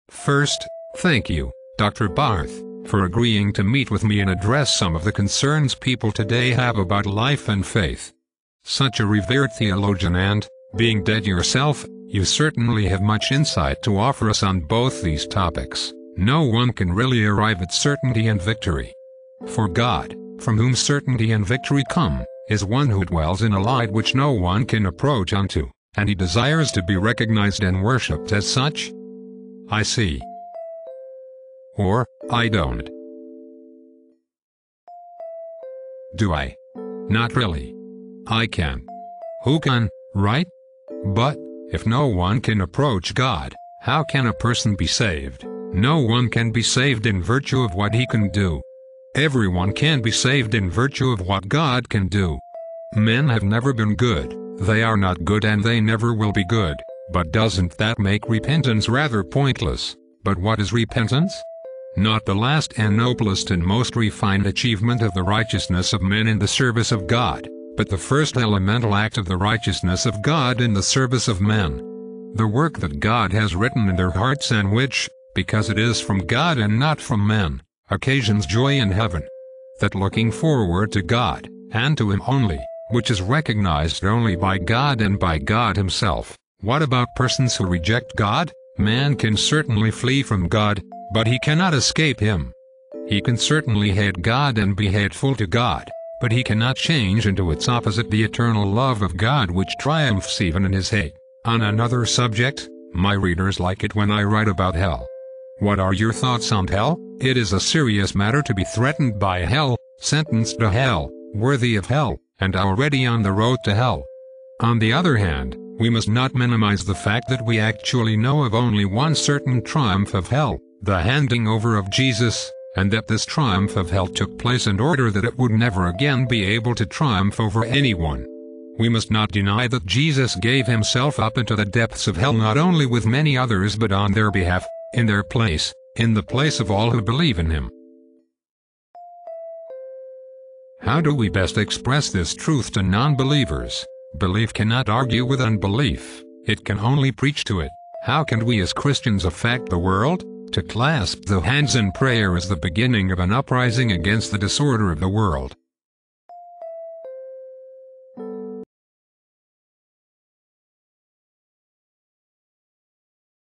First, thank you, Dr. Barth, for agreeing to meet with me and address some of the concerns people today have about life and faith. Such a revered theologian and, being dead yourself, you certainly have much insight to offer us on both these topics. No one can really arrive at certainty and victory. For God, from whom certainty and victory come, is one who dwells in a light which no one can approach unto, and he desires to be recognized and worshipped as such. I see. Or, I don't. Do I? Not really. I can. Who can, right? But, if no one can approach God, how can a person be saved? No one can be saved in virtue of what he can do. Everyone can be saved in virtue of what God can do. Men have never been good, they are not good and they never will be good, but doesn't that make repentance rather pointless? But what is repentance? Not the last and noblest and most refined achievement of the righteousness of men in the service of God, but the first elemental act of the righteousness of God in the service of men. The work that God has written in their hearts and which, because it is from God and not from men, occasions joy in heaven. That looking forward to God, and to Him only, which is recognized only by God and by God Himself. What about persons who reject God? Man can certainly flee from God, but he cannot escape Him. He can certainly hate God and be hateful to God, but he cannot change into its opposite, the eternal love of God, which triumphs even in his hate. On another subject, my readers like it when I write about hell. What are your thoughts on hell? It is a serious matter to be threatened by hell, sentenced to hell, worthy of hell, and already on the road to hell. On the other hand, we must not minimize the fact that we actually know of only one certain triumph of hell, the handing over of Jesus, and that this triumph of hell took place in order that it would never again be able to triumph over anyone. We must not deny that Jesus gave Himself up into the depths of hell not only with many others but on their behalf, in their place, in the place of all who believe in Him. How do we best express this truth to non-believers? Belief cannot argue with unbelief, it can only preach to it. How can we as Christians affect the world? To clasp the hands in prayer is the beginning of an uprising against the disorder of the world.